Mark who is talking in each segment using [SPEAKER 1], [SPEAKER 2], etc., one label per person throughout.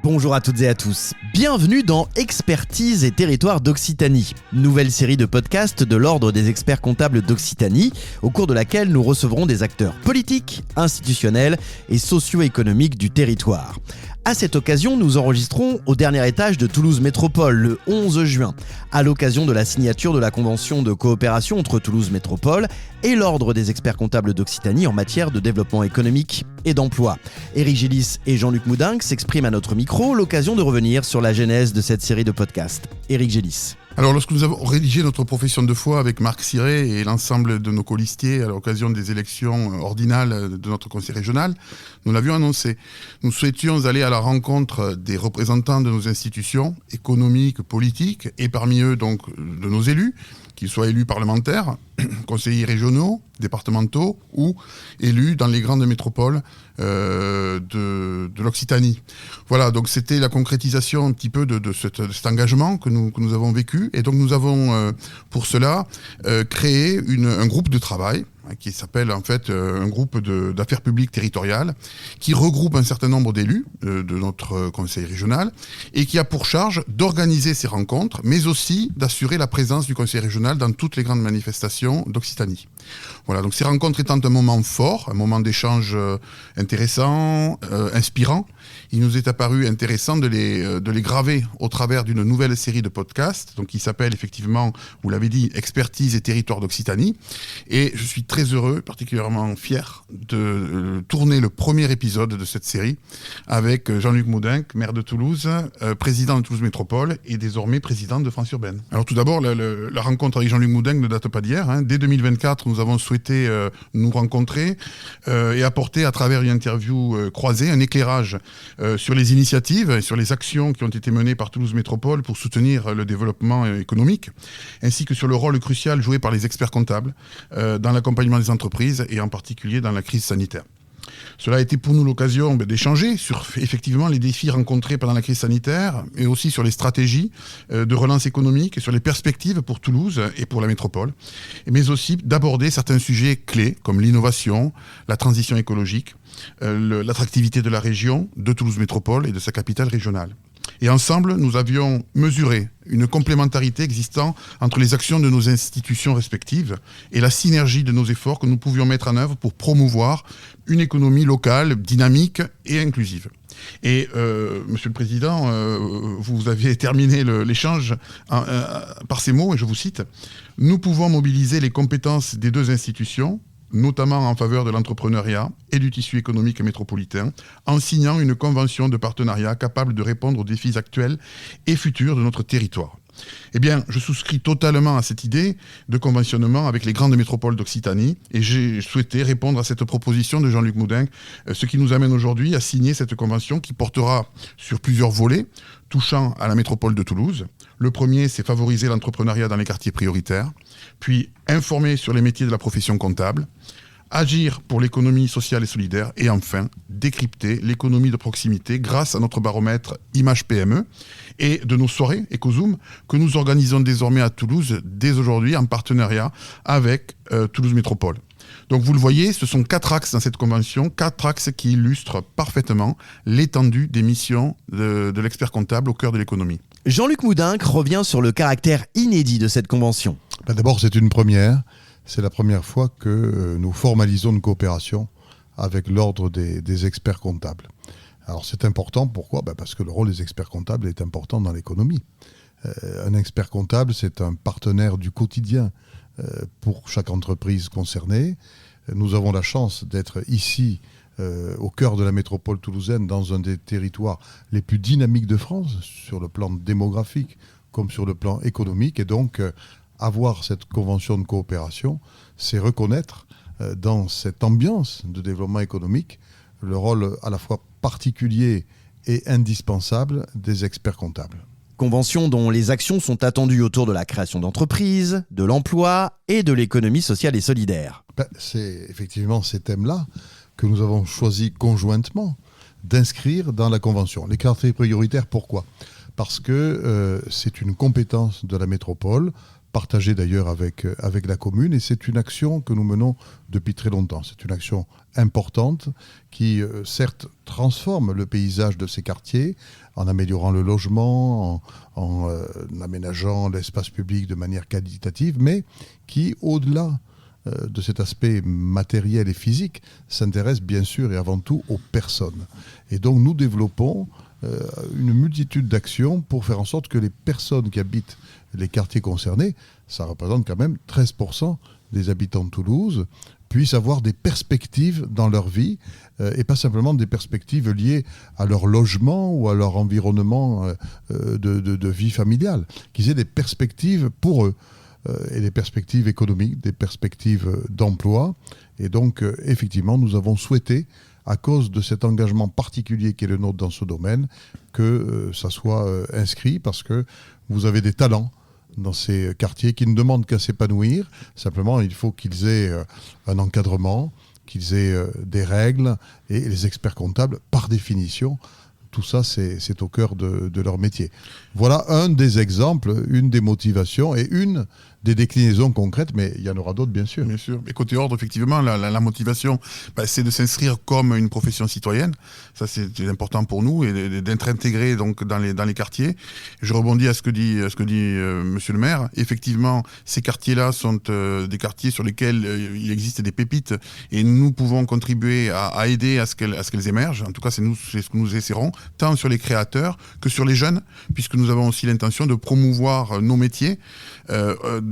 [SPEAKER 1] Bonjour à toutes et à tous, bienvenue dans Expertise et territoire d'Occitanie, nouvelle série de podcasts de l'Ordre des experts comptables d'Occitanie, au cours de laquelle nous recevrons des acteurs politiques, institutionnels et socio-économiques du territoire. À cette occasion, nous enregistrons au dernier étage de Toulouse Métropole le 11 juin, à l'occasion de la signature de la convention de coopération entre Toulouse Métropole et l'Ordre des experts comptables d'Occitanie en matière de développement économique et d'emploi. Éric Gélis et Jean-Luc Moudingue s'expriment à notre micro, l'occasion de revenir sur la genèse de cette série de podcasts. Éric Gélis.
[SPEAKER 2] Alors, lorsque nous avons rédigé notre profession de foi avec Marc Ciré et l'ensemble de nos colistiers à l'occasion des élections ordinales de notre conseil régional, nous l'avions annoncé. Nous souhaitions aller à la rencontre des représentants de nos institutions économiques, politiques, et parmi eux, donc, de nos élus, qu'ils soient élus parlementaires, conseillers régionaux, départementaux ou élus dans les grandes métropoles de l'Occitanie. Voilà, donc c'était la concrétisation un petit peu de cet engagement que nous avons vécu. Et donc nous avons, pour cela, créé un groupe de travail qui s'appelle en fait un groupe d'affaires publiques territoriales, qui regroupe un certain nombre d'élus de notre conseil régional et qui a pour charge d'organiser ces rencontres, mais aussi d'assurer la présence du conseil régional dans toutes les grandes manifestations d'Occitanie. Voilà, donc ces rencontres étant un moment fort, un moment d'échange intéressant, inspirant, il nous est apparu intéressant de les graver au travers d'une nouvelle série de podcasts, donc qui s'appelle effectivement, vous l'avez dit, Expertise et territoire d'Occitanie. Et je suis très heureux, particulièrement fier de tourner le premier épisode de cette série avec Jean-Luc Moudingue, maire de Toulouse, président de Toulouse Métropole et désormais président de France Urbaine. Alors tout d'abord, la rencontre avec Jean-Luc Moudingue ne date pas d'hier. Dès 2024, nous avons souhaité nous rencontrer et apporter à travers une interview croisée un éclairage sur les initiatives et sur les actions qui ont été menées par Toulouse Métropole pour soutenir le développement économique, ainsi que sur le rôle crucial joué par les experts comptables dans l'accompagnement des entreprises et en particulier dans la crise sanitaire. Cela a été pour nous l'occasion d'échanger sur effectivement les défis rencontrés pendant la crise sanitaire et aussi sur les stratégies de relance économique et sur les perspectives pour Toulouse et pour la métropole, mais aussi d'aborder certains sujets clés comme l'innovation, la transition écologique, l'attractivité de la région, de Toulouse Métropole et de sa capitale régionale. Et ensemble, nous avions mesuré une complémentarité existant entre les actions de nos institutions respectives et la synergie de nos efforts que nous pouvions mettre en œuvre pour promouvoir une économie locale, dynamique et inclusive. Et Monsieur le Président, vous aviez terminé l'échange par ces mots, et je vous cite, « Nous pouvons mobiliser les compétences des deux institutions, notamment en faveur de l'entrepreneuriat et du tissu économique métropolitain, en signant une convention de partenariat capable de répondre aux défis actuels et futurs de notre territoire. » Eh bien, je souscris totalement à cette idée de conventionnement avec les grandes métropoles d'Occitanie et j'ai souhaité répondre à cette proposition de Jean-Luc Moudingue, ce qui nous amène aujourd'hui à signer cette convention qui portera sur plusieurs volets touchant à la métropole de Toulouse. Le premier, c'est favoriser l'entrepreneuriat dans les quartiers prioritaires, puis informer sur les métiers de la profession comptable, agir pour l'économie sociale et solidaire et enfin décrypter l'économie de proximité grâce à notre baromètre Image PME et de nos soirées EcoZoom que nous organisons désormais à Toulouse dès aujourd'hui en partenariat avec Toulouse Métropole. Donc vous le voyez, ce sont 4 axes dans cette convention, 4 axes qui illustrent parfaitement l'étendue des missions de l'expert comptable au cœur de l'économie.
[SPEAKER 1] Jean-Luc Moudingue revient sur le caractère inédit de cette convention.
[SPEAKER 3] D'abord, c'est une première. C'est la première fois que nous formalisons une coopération avec l'ordre des experts comptables. Alors c'est important, pourquoi ? Parce que le rôle des experts comptables est important dans l'économie. Un expert comptable, c'est un partenaire du quotidien pour chaque entreprise concernée. Nous avons la chance d'être ici, au cœur de la métropole toulousaine, dans un des territoires les plus dynamiques de France, sur le plan démographique comme sur le plan économique, et donc avoir cette convention de coopération, c'est reconnaître dans cette ambiance de développement économique le rôle à la fois particulier et indispensable des experts comptables.
[SPEAKER 1] Convention dont les actions sont attendues autour de la création d'entreprises, de l'emploi et de l'économie sociale et solidaire.
[SPEAKER 3] C'est effectivement ces thèmes-là que nous avons choisi conjointement d'inscrire dans la convention. Les quartiers prioritaires, pourquoi ? Parce que c'est une compétence de la métropole partagée d'ailleurs avec la commune, et c'est une action que nous menons depuis très longtemps. C'est une action importante qui, certes, transforme le paysage de ces quartiers en améliorant le logement, en aménageant l'espace public de manière qualitative, mais qui, au-delà de cet aspect matériel et physique, s'intéresse bien sûr et avant tout aux personnes. Et donc nous développons une multitude d'actions pour faire en sorte que les personnes qui habitent les quartiers concernés, ça représente quand même 13% des habitants de Toulouse, puissent avoir des perspectives dans leur vie et pas simplement des perspectives liées à leur logement ou à leur environnement de vie familiale, qu'ils aient des perspectives pour eux et des perspectives économiques, des perspectives d'emploi. Et donc, effectivement, nous avons souhaité, à cause de cet engagement particulier qui est le nôtre dans ce domaine, que ça soit inscrit, parce que vous avez des talents dans ces quartiers qui ne demandent qu'à s'épanouir. Simplement, il faut qu'ils aient un encadrement, qu'ils aient des règles, et les experts comptables, par définition, tout ça, c'est au cœur de leur métier. Voilà un des exemples, une des motivations et une des déclinaisons concrètes, mais il y en aura d'autres, bien sûr.
[SPEAKER 2] Bien sûr. Et côté ordre, effectivement, la motivation, c'est de s'inscrire comme une profession citoyenne. Ça, c'est important pour nous, et d'être intégré donc dans les quartiers. Je rebondis à ce que dit Monsieur le maire. Effectivement, ces quartiers-là sont des quartiers sur lesquels il existe des pépites, et nous pouvons contribuer à aider à ce qu'elles émergent. En tout cas, c'est ce que nous essaierons, tant sur les créateurs que sur les jeunes, puisque nous avons aussi l'intention de promouvoir nos métiers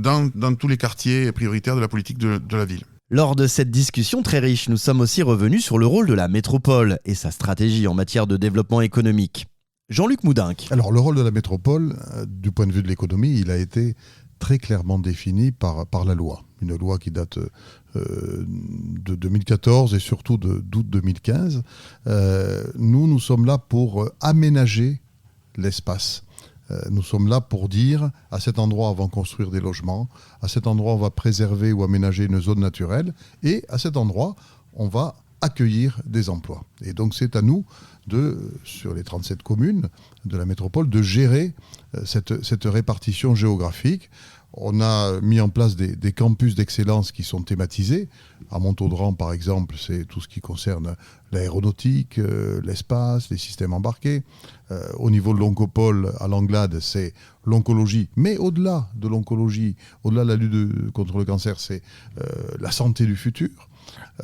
[SPEAKER 2] dans tous les quartiers prioritaires de la politique de la ville.
[SPEAKER 1] Lors de cette discussion très riche, nous sommes aussi revenus sur le rôle de la métropole et sa stratégie en matière de développement économique. Jean-Luc Moudinque.
[SPEAKER 3] Alors, le rôle de la métropole, du point de vue de l'économie, il a été très clairement défini par la loi. Une loi qui date de 2014 et surtout d'août 2015. Nous sommes là pour aménager l'espace. Nous sommes là pour dire, à cet endroit, on va construire des logements, à cet endroit, on va préserver ou aménager une zone naturelle, et à cet endroit, on va accueillir des emplois. Et donc, c'est à nous, sur les 37 communes de la métropole, de gérer cette répartition géographique. On a mis en place des campus d'excellence qui sont thématisés. À Montauban, par exemple, c'est tout ce qui concerne l'aéronautique, l'espace, les systèmes embarqués. Au niveau de l'oncopole, à Langlade, c'est l'oncologie. Mais au-delà de l'oncologie, au-delà de la lutte contre le cancer, c'est la santé du futur.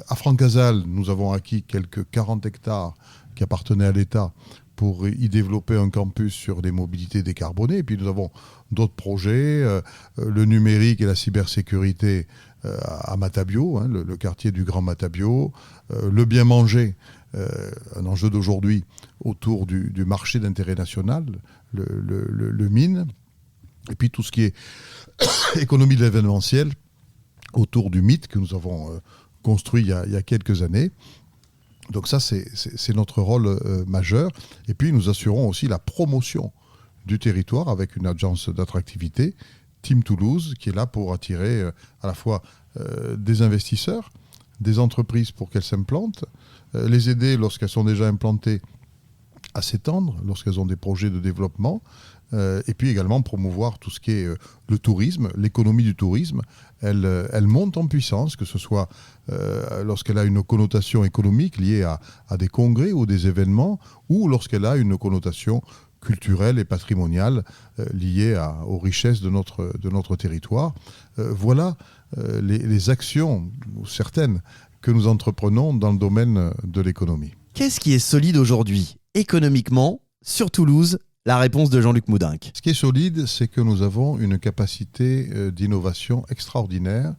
[SPEAKER 3] À Francazal, nous avons acquis quelques 40 hectares qui appartenaient à l'État pour y développer un campus sur des mobilités décarbonées. Et puis nous avons d'autres projets, le numérique et la cybersécurité à Matabio, le quartier du Grand Matabio, le bien manger, un enjeu d'aujourd'hui autour du marché d'intérêt national, le mine, et puis tout ce qui est économie de l'événementiel autour du mythe que nous avons construit il y a quelques années. Donc ça, c'est notre rôle majeur. Et puis, nous assurons aussi la promotion du territoire avec une agence d'attractivité, Team Toulouse, qui est là pour attirer à la fois des investisseurs, des entreprises pour qu'elles s'implantent, les aider lorsqu'elles sont déjà implantées à s'étendre, lorsqu'elles ont des projets de développement, et puis également promouvoir tout ce qui est le tourisme, l'économie du tourisme. Elle monte en puissance, que ce soit lorsqu'elle a une connotation économique liée à des congrès ou des événements, ou lorsqu'elle a une connotation culturelle et patrimoniale liée aux richesses de notre territoire. Voilà les actions, certaines, que nous entreprenons dans le domaine de l'économie.
[SPEAKER 1] Qu'est-ce qui est solide aujourd'hui, économiquement, sur Toulouse? La réponse de Jean-Luc Moudinque.
[SPEAKER 3] Ce qui est solide, c'est que nous avons une capacité d'innovation extraordinaire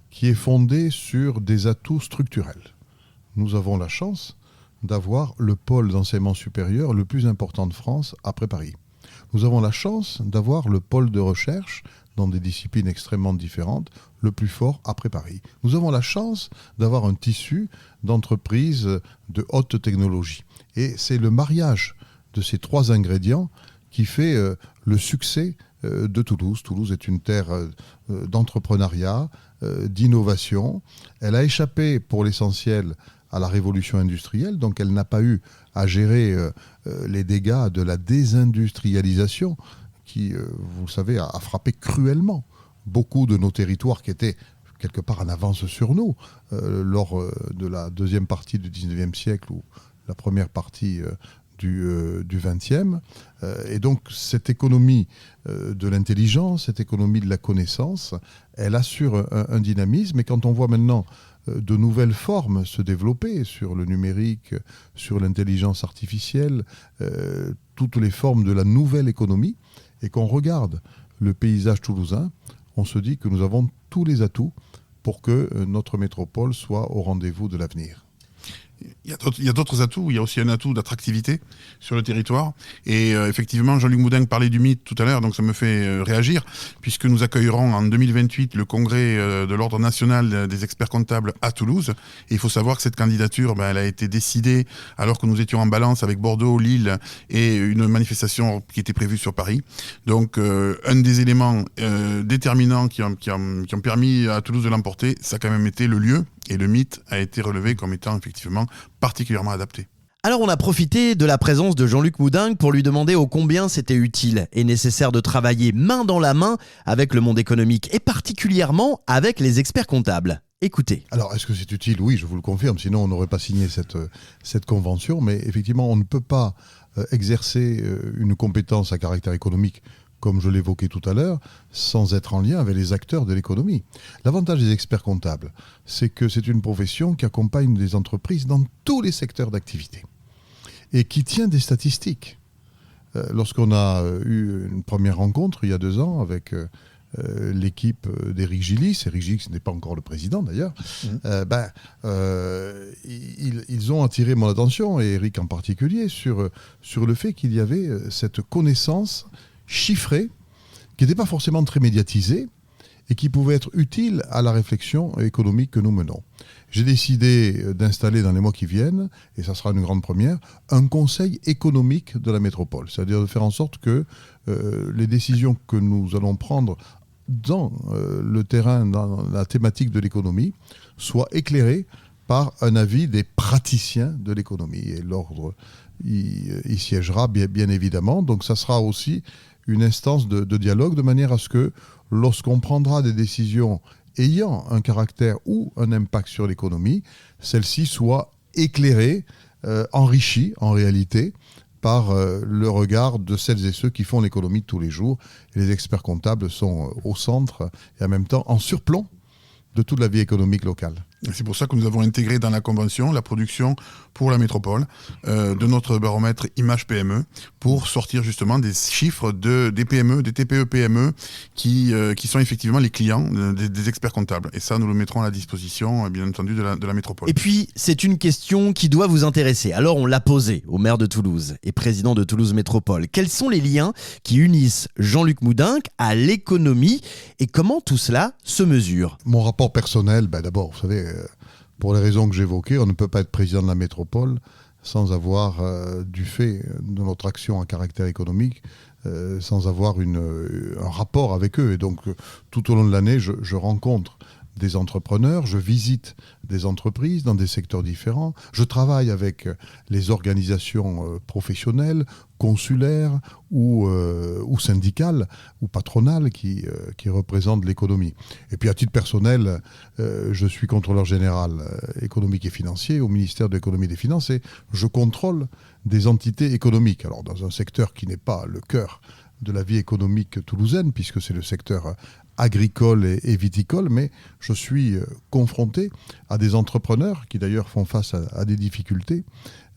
[SPEAKER 3] qui est fondée sur des atouts structurels. Nous avons la chance d'avoir le pôle d'enseignement supérieur le plus important de France après Paris. Nous avons la chance d'avoir le pôle de recherche dans des disciplines extrêmement différentes, le plus fort après Paris. Nous avons la chance d'avoir un tissu d'entreprises de haute technologie. Et c'est le mariage de ces trois ingrédients qui fait le succès de Toulouse. Toulouse est une terre d'entrepreneuriat, d'innovation. Elle a échappé pour l'essentiel à la révolution industrielle, donc elle n'a pas eu à gérer les dégâts de la désindustrialisation qui, vous le savez, a frappé cruellement beaucoup de nos territoires qui étaient quelque part en avance sur nous lors de la deuxième partie du 19e siècle ou la première partie du 20e. Et donc cette économie de l'intelligence, cette économie de la connaissance, elle assure un dynamisme. Et quand on voit maintenant de nouvelles formes se développer sur le numérique, sur l'intelligence artificielle, toutes les formes de la nouvelle économie, et qu'on regarde le paysage toulousain, on se dit que nous avons tous les atouts pour que notre métropole soit au rendez-vous de l'avenir.
[SPEAKER 2] Il y a d'autres atouts. Il y a aussi un atout d'attractivité sur le territoire. Et effectivement, Jean-Luc Moudin parlait du mythe tout à l'heure, donc ça me fait réagir, puisque nous accueillerons en 2028 le congrès de l'Ordre national des experts comptables à Toulouse. Et il faut savoir que cette candidature, elle a été décidée alors que nous étions en balance avec Bordeaux, Lille et une manifestation qui était prévue sur Paris. Donc, un des éléments déterminants qui ont permis à Toulouse de l'emporter, ça a quand même été le lieu. Et le mythe a été relevé comme étant effectivement particulièrement adapté.
[SPEAKER 1] Alors on a profité de la présence de Jean-Luc Moudin pour lui demander ô combien c'était utile et nécessaire de travailler main dans la main avec le monde économique et particulièrement avec les experts comptables. Écoutez.
[SPEAKER 3] Alors, est-ce que c'est utile ? Oui, je vous le confirme, sinon on n'aurait pas signé cette convention. Mais effectivement, on ne peut pas exercer une compétence à caractère économique, comme je l'évoquais tout à l'heure, sans être en lien avec les acteurs de l'économie. L'avantage des experts comptables, c'est que c'est une profession qui accompagne des entreprises dans tous les secteurs d'activité et qui tient des statistiques. Lorsqu'on a eu une première rencontre il y a 2 ans avec l'équipe d'Éric Gillis, Éric Gillis n'est pas encore le président d'ailleurs, ils ont attiré mon attention, et Éric en particulier, sur le fait qu'il y avait cette connaissance chiffrée, qui n'était pas forcément très médiatisée et qui pouvait être utile à la réflexion économique que nous menons. J'ai décidé d'installer dans les mois qui viennent, et ça sera une grande première, un conseil économique de la métropole. C'est-à-dire de faire en sorte que les décisions que nous allons prendre dans le terrain, dans la thématique de l'économie, soient éclairées par un avis des praticiens de l'économie. Et l'ordre y siégera bien évidemment. Donc ça sera aussi une instance de dialogue, de manière à ce que lorsqu'on prendra des décisions ayant un caractère ou un impact sur l'économie, celles-ci soient éclairées, enrichies en réalité par le regard de celles et ceux qui font l'économie de tous les jours. Et les experts comptables sont au centre et en même temps en surplomb de toute la vie économique locale.
[SPEAKER 2] C'est pour ça que nous avons intégré dans la convention la production pour la métropole de notre baromètre Image PME pour sortir justement des chiffres des PME, des TPE-PME qui sont effectivement les clients des experts comptables. Et ça, nous le mettrons à la disposition, bien entendu, de la métropole.
[SPEAKER 1] Et puis, c'est une question qui doit vous intéresser. Alors, on l'a posée au maire de Toulouse et président de Toulouse Métropole. Quels sont les liens qui unissent Jean-Luc Moudin à l'économie et comment tout cela se mesure ?
[SPEAKER 3] Mon rapport personnel, d'abord, vous savez, pour les raisons que j'évoquais, on ne peut pas être président de la métropole sans avoir, du fait de notre action à caractère économique, sans avoir un rapport avec eux. Et donc, tout au long de l'année, je rencontre des entrepreneurs, je visite des entreprises dans des secteurs différents, je travaille avec les organisations professionnelles, consulaires ou syndicales ou patronales qui représentent l'économie. Et puis à titre personnel, je suis contrôleur général économique et financier au ministère de l'économie et des finances et je contrôle des entités économiques. Alors dans un secteur qui n'est pas le cœur de la vie économique toulousaine, puisque c'est le secteur agricole et viticole, mais je suis confronté à des entrepreneurs qui d'ailleurs font face à des difficultés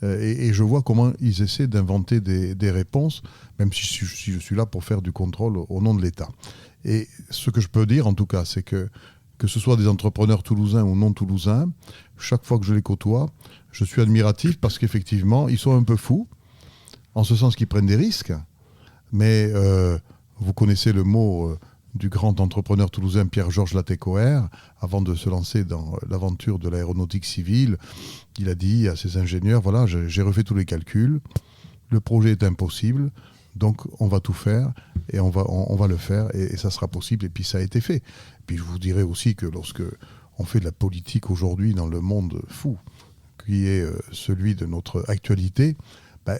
[SPEAKER 3] et je vois comment ils essaient d'inventer des réponses, même si je suis là pour faire du contrôle au nom de l'État. Et ce que je peux dire en tout cas, c'est que ce soit des entrepreneurs toulousains ou non toulousains, chaque fois que je les côtoie, je suis admiratif parce qu'effectivement, ils sont un peu fous, en ce sens qu'ils prennent des risques, mais vous connaissez le mot du grand entrepreneur toulousain Pierre-Georges Latécoère, avant de se lancer dans l'aventure de l'aéronautique civile, il a dit à ses ingénieurs, voilà, j'ai refait tous les calculs, le projet est impossible, donc on va tout faire, et on va le faire, et ça sera possible, et puis ça a été fait. Puis je vous dirais aussi que lorsque on fait de la politique aujourd'hui dans le monde fou, qui est celui de notre actualité,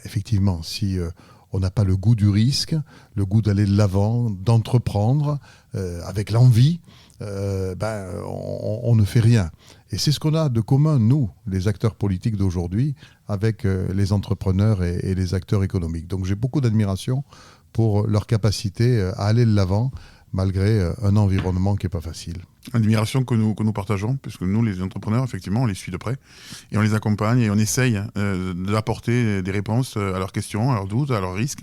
[SPEAKER 3] effectivement, si on n'a pas le goût du risque, le goût d'aller de l'avant, d'entreprendre avec l'envie, on ne fait rien. Et c'est ce qu'on a de commun, nous, les acteurs politiques d'aujourd'hui, avec les entrepreneurs et les acteurs économiques. Donc j'ai beaucoup d'admiration pour leur capacité à aller de l'avant, malgré un environnement qui n'est pas facile.
[SPEAKER 2] Admiration que nous partageons, puisque nous, les entrepreneurs, effectivement, on les suit de près, et on les accompagne, et on essaye d'apporter des réponses à leurs questions, à leurs doutes, à leurs risques,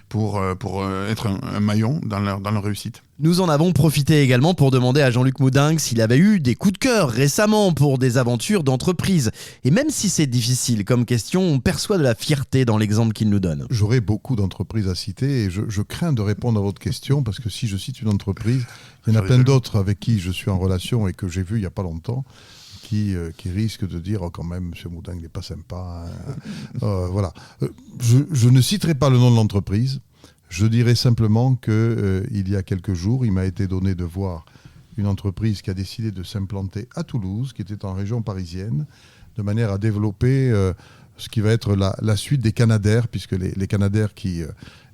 [SPEAKER 2] pour être un maillon dans leur réussite.
[SPEAKER 1] Nous en avons profité également pour demander à Jean-Luc Moudingue s'il avait eu des coups de cœur récemment pour des aventures d'entreprise. Et même si c'est difficile comme question, on perçoit de la fierté dans l'exemple qu'il nous donne.
[SPEAKER 3] J'aurais beaucoup d'entreprises à citer et je crains de répondre à votre question parce que si je cite une entreprise, il y en a plein d'autres avec qui je suis en relation et que j'ai vu il n'y a pas longtemps qui risquent de dire quand même, M. Moudingue n'est pas sympa. Voilà. Je ne citerai pas le nom de l'entreprise. Je dirais simplement qu'il y a quelques jours, il m'a été donné de voir une entreprise qui a décidé de s'implanter à Toulouse, qui était en région parisienne, de manière à développer ce qui va être la suite des Canadair, puisque les Canadair qui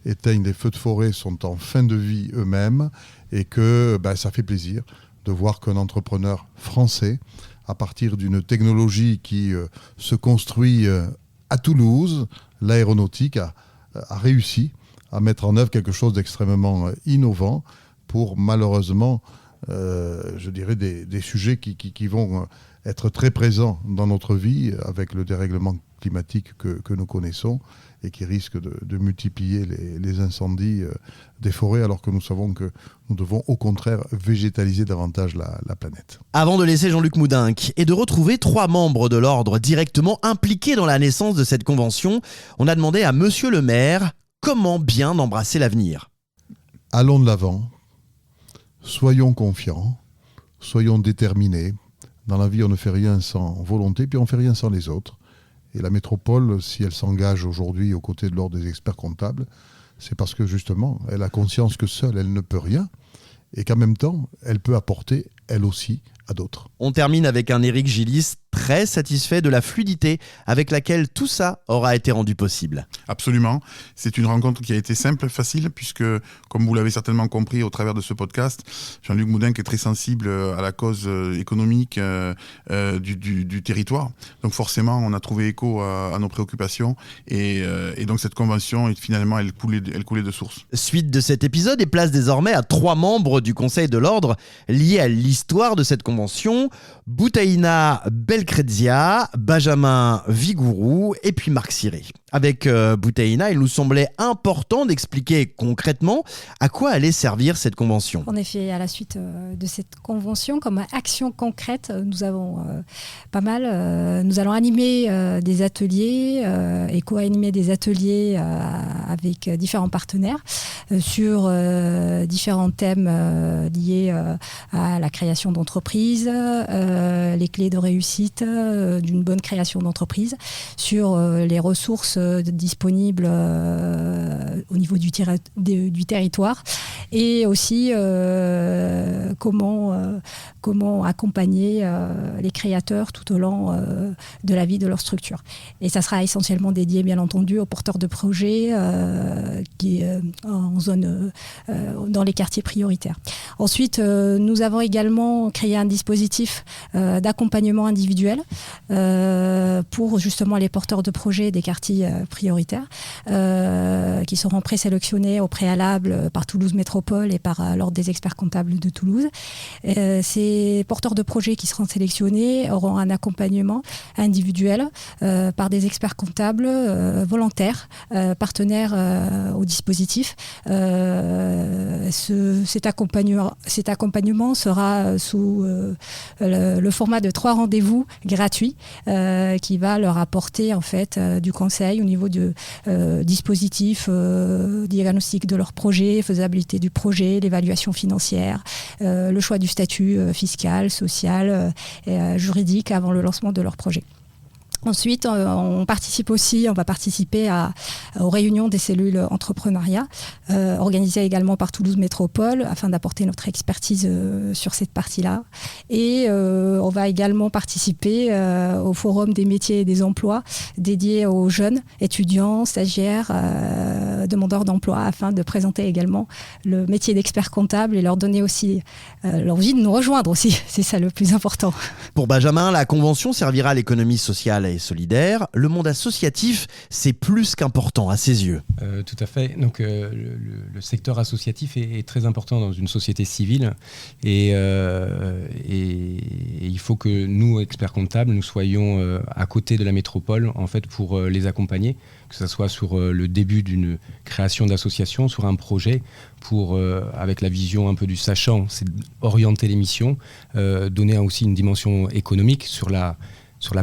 [SPEAKER 3] éteignent les feux de forêt sont en fin de vie eux-mêmes, et que ça fait plaisir de voir qu'un entrepreneur français, à partir d'une technologie qui se construit à Toulouse, l'aéronautique a réussi à mettre en œuvre quelque chose d'extrêmement innovant pour malheureusement, je dirais, des sujets qui vont être très présents dans notre vie avec le dérèglement climatique que nous connaissons et qui risque de multiplier les incendies des forêts alors que nous savons que nous devons au contraire végétaliser davantage la planète.
[SPEAKER 1] Avant de laisser Jean-Luc Moudingue et de retrouver 3 membres de l'ordre directement impliqués dans la naissance de cette convention, on a demandé à Monsieur le maire comment bien embrasser l'avenir.
[SPEAKER 3] Allons de l'avant, soyons confiants, soyons déterminés. Dans la vie, on ne fait rien sans volonté, puis on ne fait rien sans les autres. Et la métropole, si elle s'engage aujourd'hui aux côtés de l'ordre des experts comptables, c'est parce que justement, elle a conscience que seule, elle ne peut rien, et qu'en même temps, elle peut apporter, elle aussi, à d'autres.
[SPEAKER 1] On termine avec un Éric Gillis très satisfait de la fluidité avec laquelle tout ça aura été rendu possible.
[SPEAKER 2] Absolument. C'est une rencontre qui a été simple, facile, puisque, comme vous l'avez certainement compris au travers de ce podcast, Jean-Luc Moudingue est très sensible à la cause économique du territoire. Donc forcément, on a trouvé écho à nos préoccupations et donc cette convention, finalement, elle coulait de source.
[SPEAKER 1] Suite de cet épisode et place désormais à 3 membres du Conseil de l'Ordre liés à l'histoire de cette convention: Boutaïna Belkrzia, Benjamin Vigourou et puis Marc Ciré. Avec Boutaïna, il nous semblait important d'expliquer concrètement à quoi allait servir cette convention.
[SPEAKER 4] En effet, à la suite de cette convention, comme action concrète, nous avons nous allons animer des ateliers et co-animer des ateliers avec différents partenaires sur différents thèmes liés à la création d'entreprises, les clés de réussite d'une bonne création d'entreprise, sur les ressources disponibles au niveau du territoire et aussi comment accompagner les créateurs tout au long de la vie de leur structure. Et ça sera essentiellement dédié, bien entendu, aux porteurs de projets en zone, dans les quartiers prioritaires. Ensuite, nous avons également créé un dispositif d'accompagnement individuel pour justement les porteurs de projets des quartiers prioritaires qui seront présélectionnés au préalable par Toulouse Métropole et par l'Ordre des experts comptables de Toulouse. Ces porteurs de projets qui seront sélectionnés auront un accompagnement individuel par des experts comptables volontaires, partenaires au dispositif. Cet accompagnement sera sous le format de 3 rendez-vous gratuits qui va leur apporter en fait du conseil au niveau du dispositif, diagnostic de leur projet, faisabilité du projet, l'évaluation financière, le choix du statut fiscal, social et juridique avant le lancement de leur projet. Ensuite, on va participer aux réunions des cellules entrepreneuriat, organisées également par Toulouse Métropole, afin d'apporter notre expertise sur cette partie-là. Et on va également participer au forum des métiers et des emplois, dédié aux jeunes étudiants, stagiaires demandeurs d'emploi afin de présenter également le métier d'expert comptable et leur donner aussi l'envie de nous rejoindre aussi. C'est ça le plus important.
[SPEAKER 1] Pour Benjamin, la convention servira à l'économie sociale et solidaire. Le monde associatif, c'est plus qu'important à ses yeux.
[SPEAKER 5] Tout à fait. Donc, le secteur associatif est très important dans une société civile et il faut que nous, experts comptables, nous soyons à côté de la métropole en fait, pour les accompagner, que ce soit sur le début d'une création d'association, sur un projet, pour, avec la vision un peu du sachant, c'est orienter les missions, donner aussi une dimension économique sur la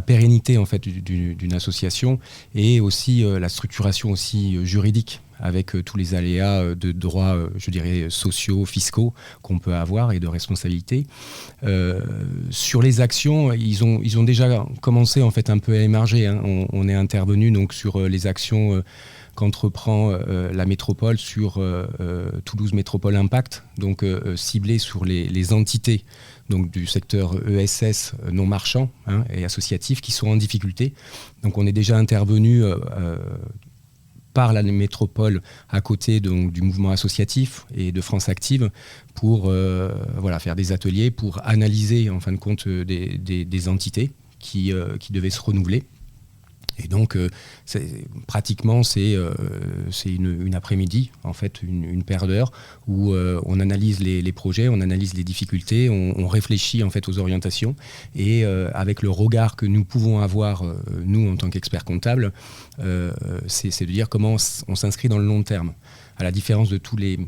[SPEAKER 5] pérennité en fait, d'une association et aussi la structuration aussi juridique avec tous les aléas de droits, je dirais, sociaux, fiscaux qu'on peut avoir et de responsabilités. Sur les actions, ils ont déjà commencé en fait, un peu à émerger. Hein. On est intervenu donc, sur les actions qu'entreprend la métropole sur Toulouse Métropole Impact, donc ciblées sur les entités donc, du secteur ESS non marchand hein, et associatif qui sont en difficulté. Donc on est déjà intervenu par la métropole à côté donc, du mouvement associatif et de France Active pour faire des ateliers, pour analyser en fin de compte des entités qui devaient se renouveler. Et donc, pratiquement, c'est une après-midi, en fait, une paire d'heures, où on analyse les projets, on analyse les difficultés, on réfléchit en fait aux orientations, et avec le regard que nous pouvons avoir, nous, en tant qu'experts comptables, c'est de dire comment on s'inscrit dans le long terme, à la différence de tous les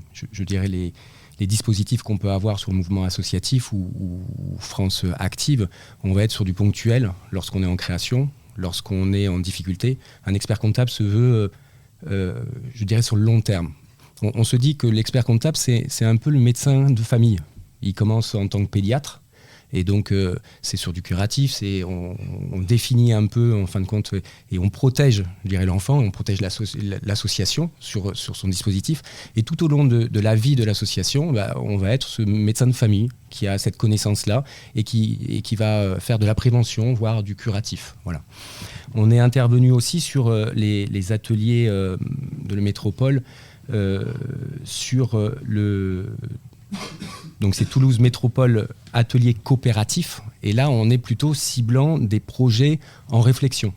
[SPEAKER 5] dispositifs qu'on peut avoir sur le mouvement associatif ou France Active. On va être sur du ponctuel lorsqu'on est en création. Lorsqu'on est en difficulté, un expert comptable se veut, je dirais, sur le long terme. On se dit que l'expert comptable, c'est un peu le médecin de famille. Il commence en tant que pédiatre, et donc c'est sur du curatif, on définit un peu, en fin de compte, et on protège, je dirais, l'enfant, on protège l'association sur son dispositif. Et tout au long de la vie de l'association, on va être ce médecin de famille qui a cette connaissance-là et qui va faire de la prévention, voire du curatif. Voilà. On est intervenu aussi sur les ateliers de la métropole sur donc c'est Toulouse Métropole Atelier Coopératif. Et là, on est plutôt ciblant des projets en réflexion.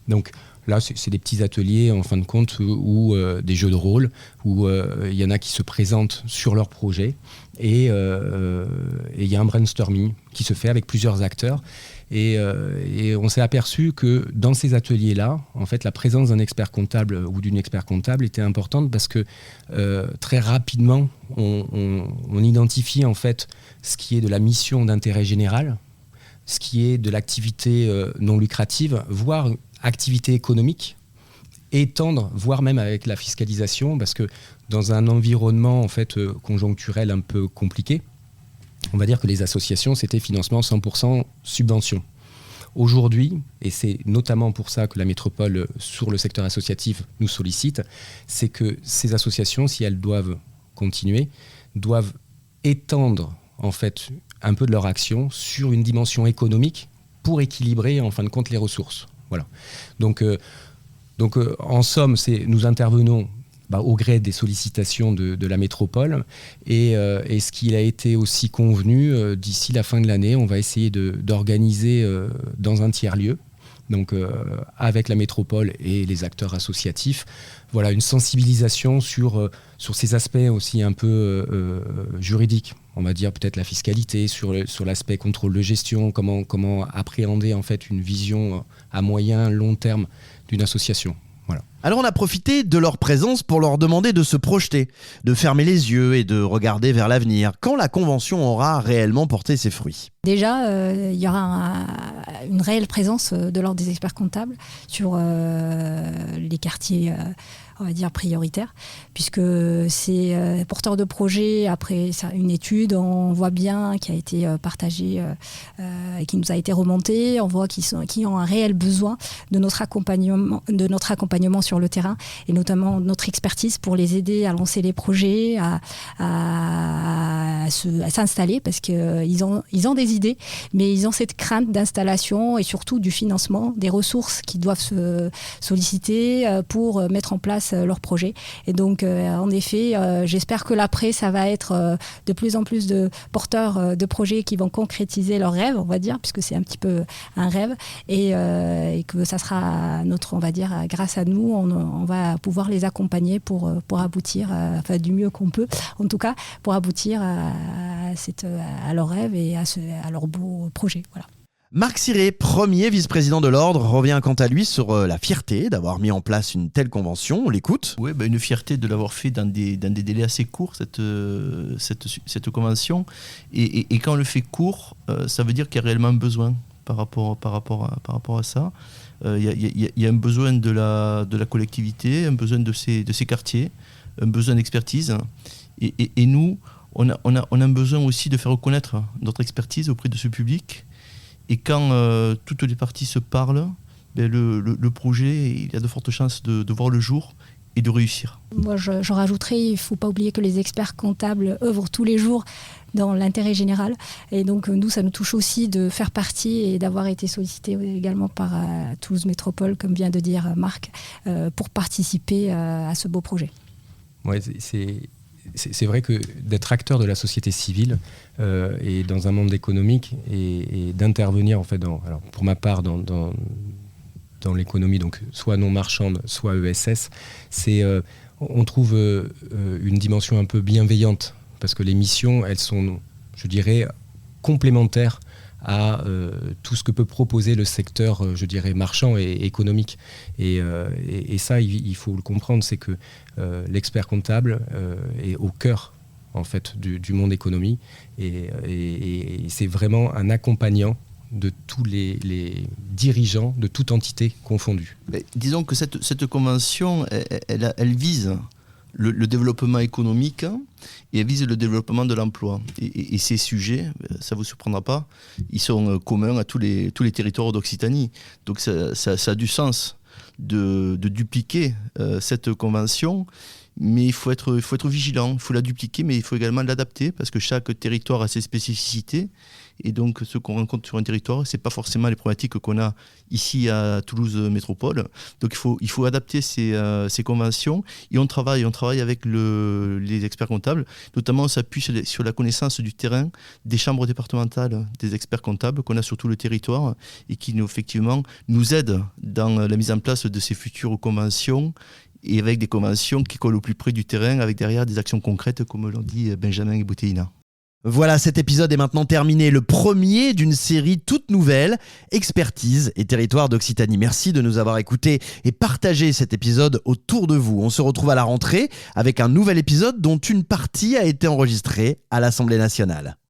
[SPEAKER 5] Donc là, c'est des petits ateliers, en fin de compte, ou des jeux de rôle, où il y en a qui se présentent sur leur projet. Et il y a un brainstorming qui se fait avec plusieurs acteurs. Et on s'est aperçu que dans ces ateliers-là, en fait, la présence d'un expert comptable ou d'une expert comptable était importante parce que très rapidement, on identifie en fait ce qui est de la mission d'intérêt général, ce qui est de l'activité non lucrative, voire activité économique, étendre, voire même avec la fiscalisation, parce que dans un environnement en fait conjoncturel un peu compliqué, on va dire que les associations, c'était financement 100% subvention. Aujourd'hui, et c'est notamment pour ça que la métropole, sur le secteur associatif, nous sollicite, c'est que ces associations, si elles doivent continuer, doivent étendre en fait un peu de leur action sur une dimension économique pour équilibrer en fin de compte les ressources. Voilà. Donc en somme, nous intervenons au gré des sollicitations de la métropole et ce qu'il a été aussi convenu d'ici la fin de l'année, on va essayer d'organiser dans un tiers-lieu, donc avec la métropole et les acteurs associatifs, voilà, une sensibilisation sur ces aspects aussi un peu juridiques. On va dire peut-être la fiscalité, sur l'aspect contrôle de gestion, comment appréhender en fait une vision à moyen, long terme d'une association. Voilà.
[SPEAKER 1] Alors on a profité de leur présence pour leur demander de se projeter, de fermer les yeux et de regarder vers l'avenir, quand la convention aura réellement porté ses fruits.
[SPEAKER 4] Déjà, il y aura une réelle présence de l'ordre des experts comptables sur les quartiers, on va dire, prioritaires, puisque c'est porteur de projet, après une étude, on voit bien, qui a été partagée et qui nous a été remontée, on voit qu'ils ont un réel besoin de notre accompagnement sur le terrain, et notamment notre expertise pour les aider à lancer les projets, à s'installer, parce qu'ils ont des belles idées, mais ils ont cette crainte d'installation et surtout du financement, des ressources qu'ils doivent se solliciter pour mettre en place leur projet. Et donc, en effet, j'espère que l'après, ça va être de plus en plus de porteurs de projets qui vont concrétiser leurs rêves, on va dire, puisque c'est un petit peu un rêve, et que ça sera on va dire, grâce à nous, on va pouvoir les accompagner pour aboutir, enfin du mieux qu'on peut, en tout cas, pour aboutir à leurs rêves et à leurs beaux projets. Voilà.
[SPEAKER 1] Marc Ciré, premier vice-président de l'Ordre, revient quant à lui sur la fierté d'avoir mis en place une telle convention. On l'écoute.
[SPEAKER 6] Oui, une fierté de l'avoir fait dans des délais assez courts, cette convention. Et quand on le fait court, ça veut dire qu'il y a réellement besoin par rapport à ça. Il y a un besoin de la collectivité, un besoin de ces quartiers, un besoin d'expertise. Et nous, on a un besoin aussi de faire reconnaître notre expertise auprès de ce public. Et quand toutes les parties se parlent, le projet, il y a de fortes chances de voir le jour et de réussir.
[SPEAKER 4] Moi, je rajouterais, il ne faut pas oublier que les experts comptables œuvrent tous les jours dans l'intérêt général. Et donc, nous, ça nous touche aussi de faire partie et d'avoir été sollicité également par Toulouse Métropole, comme vient de dire Marc, pour participer à ce beau projet.
[SPEAKER 5] Ouais, c'est vrai que d'être acteur de la société civile et dans un monde économique et d'intervenir, en fait, alors pour ma part, dans l'économie, donc soit non marchande, soit ESS, on trouve une dimension un peu bienveillante, parce que les missions, elles sont, je dirais, complémentaires à tout ce que peut proposer le secteur, je dirais, marchand et économique. Et ça, il faut le comprendre, c'est que l'expert comptable est au cœur, en fait, du monde économie, et c'est vraiment un accompagnant de tous les dirigeants de toute entité confondue.
[SPEAKER 6] Mais disons que cette convention, elle vise le développement économique et elle vise le développement de l'emploi. Et ces sujets, ça ne vous surprendra pas, ils sont communs à tous les territoires d'Occitanie. Donc ça a du sens de dupliquer cette convention, mais il faut être vigilant. Il faut la dupliquer, mais il faut également l'adapter, parce que chaque territoire a ses spécificités. Et donc, ce qu'on rencontre sur un territoire, ce n'est pas forcément les problématiques qu'on a ici à Toulouse Métropole. Donc, il faut adapter ces conventions. Et on travaille avec les experts comptables. Notamment, on s'appuie sur la connaissance du terrain des chambres départementales des experts comptables qu'on a sur tout le territoire et qui, effectivement, nous aident dans la mise en place de ces futures conventions, et avec des conventions qui collent au plus près du terrain, avec derrière des actions concrètes, comme l'ont dit Benjamin et Bouteillina.
[SPEAKER 1] Voilà, cet épisode est maintenant terminé, le premier d'une série toute nouvelle, Expertise et territoire d'Occitanie. Merci de nous avoir écoutés et partagé cet épisode autour de vous. On se retrouve à la rentrée avec un nouvel épisode dont une partie a été enregistrée à l'Assemblée nationale.